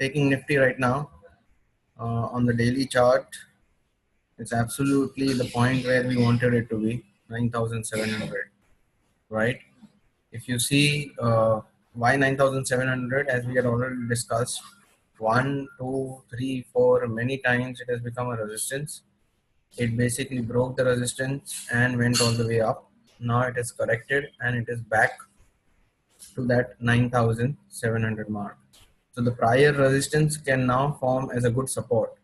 taking Nifty right now on the daily chart, it's absolutely the point where we wanted it to be, 9,700, right? If you see why 9,700, as we had already discussed, 1, 2, 3, 4, many times it has become a resistance. It basically broke the resistance and went all the way up. Now it is corrected and it is back to that 9,700 mark. So the prior resistance can now form as a good support.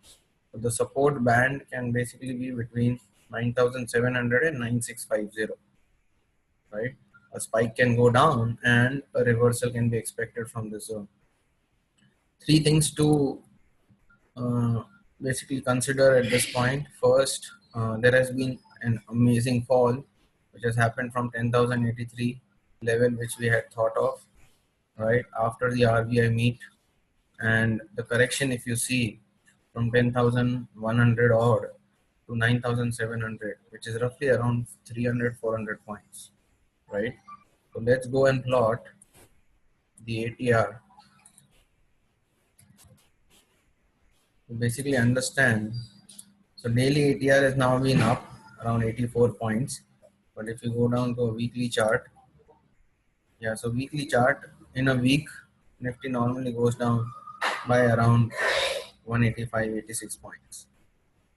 So the support band can basically be between 9,700 and 9,650, right? A spike can go down and a reversal can be expected from this zone. Three things to basically consider at this point. First, there has been an amazing fall which has happened from 10,083 level, which we had thought of, right, after the RBI meet. And the correction, if you see, from 10,100 odd to 9,700, which is roughly around 300-400 points, right? So let's go and plot the ATR to basically understand. So daily ATR has now been up around 84 points, but if you go down to a weekly chart, yeah, so weekly chart, in a week, Nifty normally goes down by around 185-86 points,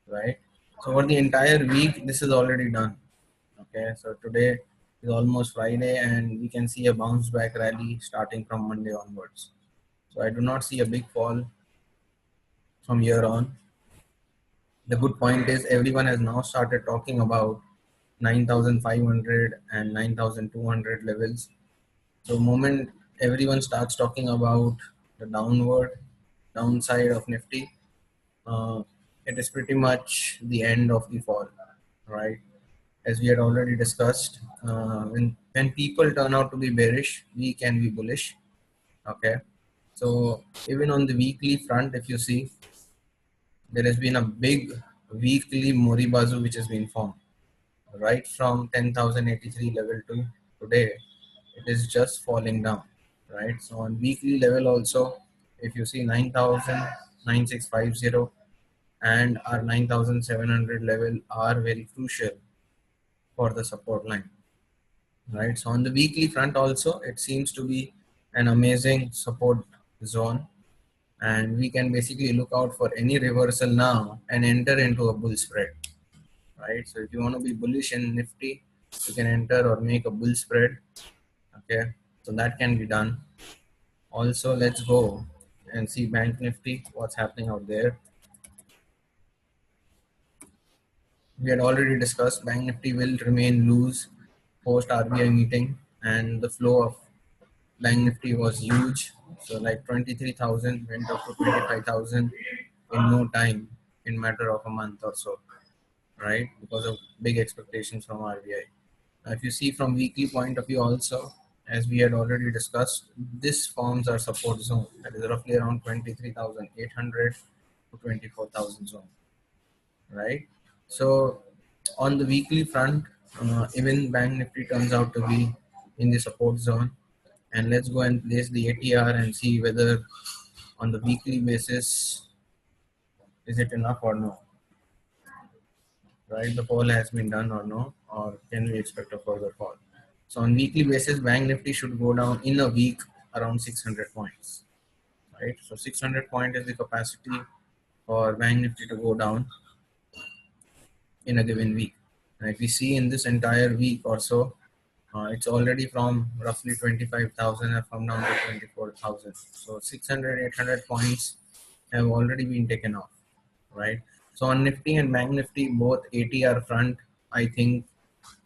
right? So for the entire week, this is already done. Okay, so today is almost Friday and we can see a bounce back rally starting from Monday onwards. So I do not see a big fall from here on. The good point is everyone has now started talking about 9,500 and 9,200 levels. So moment everyone starts talking about the downside of Nifty, it is pretty much the end of the fall, right? As we had already discussed, when people turn out to be bearish, we can be bullish. Okay, so even on the weekly front, if you see, there has been a big weekly Moribazu which has been formed right from 10,083 level to today. It is just falling down, right? So on weekly level also, if you see 9,9650 and our 9,700 level are very crucial for the support line, right? So on the weekly front also, it seems to be an amazing support zone, and we can basically look out for any reversal now and enter into a bull spread, right? So if you want to be bullish in Nifty, you can enter or make a bull spread. Okay, so that can be done. Also, let's go and see Bank Nifty, what's happening out there. We had already discussed Bank Nifty will remain loose post RBI meeting, and the flow of Bank Nifty was huge. So like 23,000 went up to 25,000 in no time, in matter of a month or so, right? Because of big expectations from RBI. Now, if you see from weekly point of view also, as we had already discussed, this forms our support zone, that is roughly around 23,800 to 24,000 zone, right? So on the weekly front, even Bank Nifty turns out to be in the support zone. And let's go and place the ATR and see whether on the weekly basis, is it enough or no, right? The fall has been done or no, or can we expect a further fall? So on weekly basis, Bank Nifty should go down in a week around 600 points, right? So 600 point is the capacity for Bank Nifty to go down in a given week. And if we see in this entire week or so, it's already from roughly 25,000 have come down to 24,000. So 600, 800 points have already been taken off, right? So on Nifty and Bank Nifty, both ATR front, I think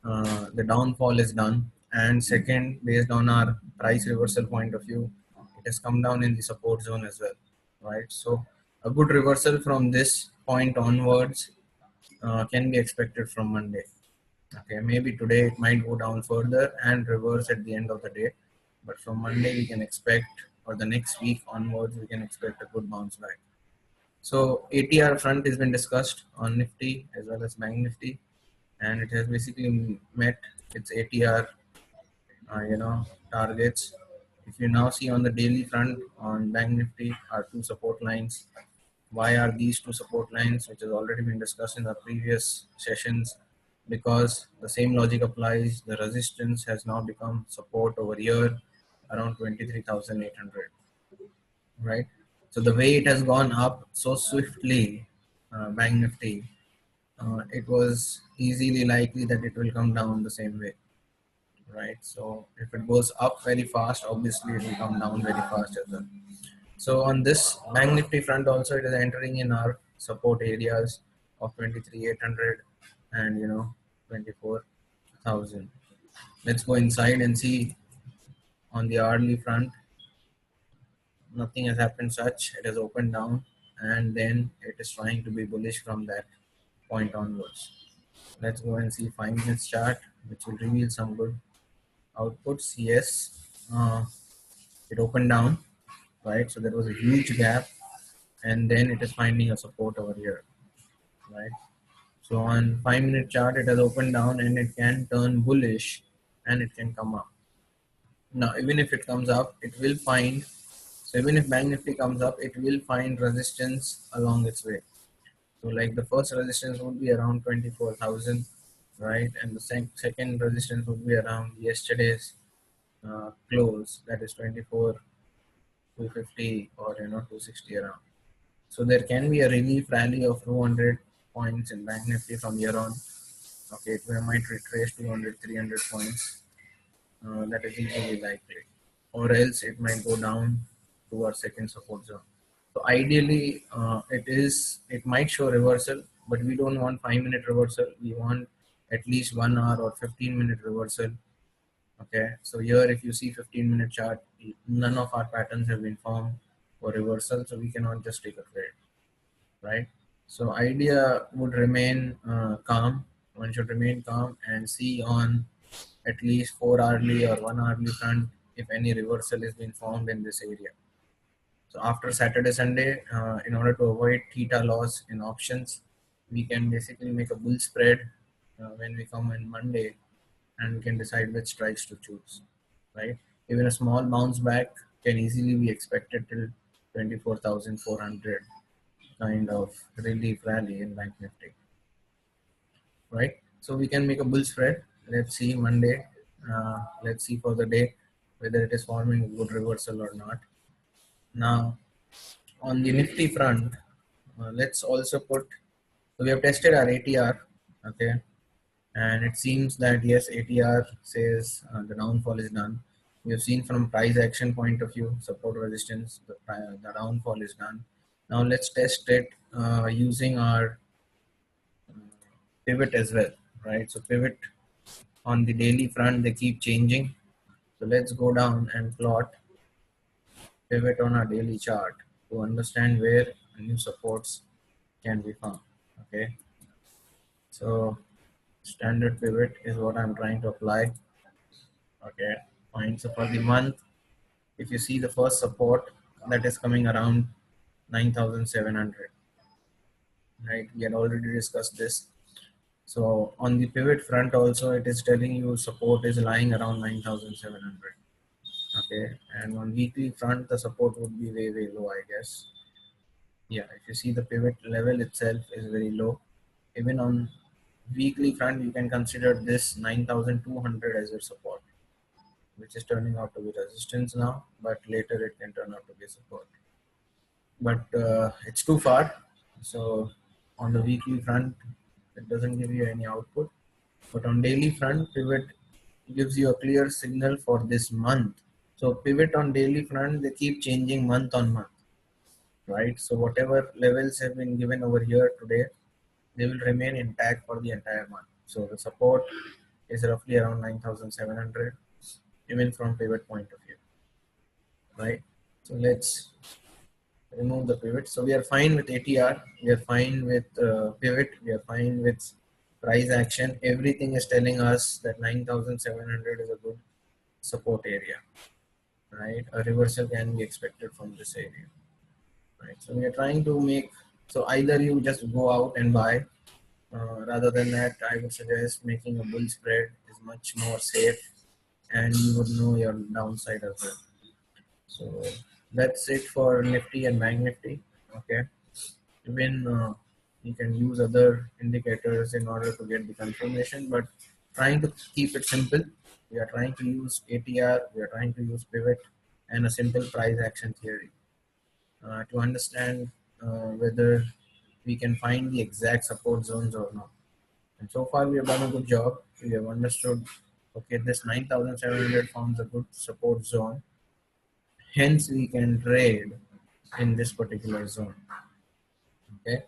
the downfall is done. And second, based on our price reversal point of view, it has come down in the support zone as well, right? So a good reversal from this point onwards can be expected from Monday. Okay, maybe today it might go down further and reverse at the end of the day, but from Monday we can expect, or the next week onwards, we can expect a good bounce back. So ATR front has been discussed on Nifty as well as Bank Nifty, and it has basically met its ATR, targets. If you now see on the daily front on Bank Nifty are two support lines. Why are these two support lines, which has already been discussed in our previous sessions? Because the same logic applies. The resistance has now become support over here around 23,800, right? So the way it has gone up so swiftly, Bank Nifty, it was easily likely that it will come down the same way, right? So if it goes up very fast, obviously it will come down very fast as well. So on this Bank Nifty front also, it is entering in our support areas of 23,800 and 24,000. Let's go inside and see on the hourly front. Nothing has happened such. It has opened down and then it is trying to be bullish from that point onwards. Let's go and see 5 minutes chart, which will reveal some good outputs. Yes, it opened down, right? So there was a huge gap and then it is finding a support over here, right? So on 5 minute chart, it has opened down and it can turn bullish and it can come up. Now, even if it comes up, it will find, so even if Bank Nifty comes up, it will find resistance along its way. So like the first resistance would be around 24,000, right? And the second resistance would be around yesterday's close, that is 24,250 or 260 around. So there can be a relief rally of 200 points in Bank Nifty from here on. Okay, it might retrace 200, 300 points. That is easily likely. Or else it might go down to our second support zone. So ideally, it might show reversal, but we don't want 5 minute reversal. We want at least 1 hour or 15-minute reversal. Okay, so here if you see 15-minute chart, none of our patterns have been formed for reversal, so we cannot just take a trade, right? So idea would remain calm. One should remain calm and see on at least 4 hourly or 1 hourly front if any reversal has been formed in this area. So after Saturday, Sunday, in order to avoid theta loss in options, we can basically make a bull spread when we come on Monday, and we can decide which strikes to choose, right? Even a small bounce back can easily be expected till 24,400 kind of relief rally in Bank Nifty, right? So we can make a bull spread. Let's see Monday. Let's see for the day whether it is forming a good reversal or not. Now, on the Nifty front, let's also put. So we have tested our ATR, okay, and it seems that yes, ATR says the downfall is done. We have seen from price action point of view, support resistance, the downfall is done. Now let's test it using our pivot as well, right? So pivot on the daily front, they keep changing. So let's go down and plot pivot on our daily chart to understand where new supports can be found. Okay, so standard pivot is what I'm trying to apply. Okay, fine. So for the month, if you see the first support, that is coming around 9,700, right? We had already discussed this. So on the pivot front also, it is telling you support is lying around 9,700. Okay, and on weekly front, the support would be way, way low, I guess. Yeah, if you see the pivot level itself is very low. Even on weekly front, you can consider this 9,200 as your support, which is turning out to be resistance now, but later it can turn out to be support. But it's too far. So on the weekly front, it doesn't give you any output. But on daily front, pivot gives you a clear signal for this month. So pivot on daily front, they keep changing month on month, right? So whatever levels have been given over here today, they will remain intact for the entire month. So the support is roughly around 9,700, even from pivot point of view, right? So let's remove the pivot. So we are fine with ATR, we are fine with pivot, we are fine with price action. Everything is telling us that 9,700 is a good support area, right? A reversal can be expected from this area, right? So we are trying to make, so either you just go out and buy. Rather than that, I would suggest making a bull spread is much more safe, and you would know your downside as well. So that's it for Nifty and Bank Nifty. Okay, even you can use other indicators in order to get the confirmation, but trying to keep it simple. We are trying to use ATR, we are trying to use pivot and a simple price action theory to understand whether we can find the exact support zones or not. And so far we have done a good job. We have understood, okay, this 9,700 forms a good support zone. Hence we can trade in this particular zone. Okay.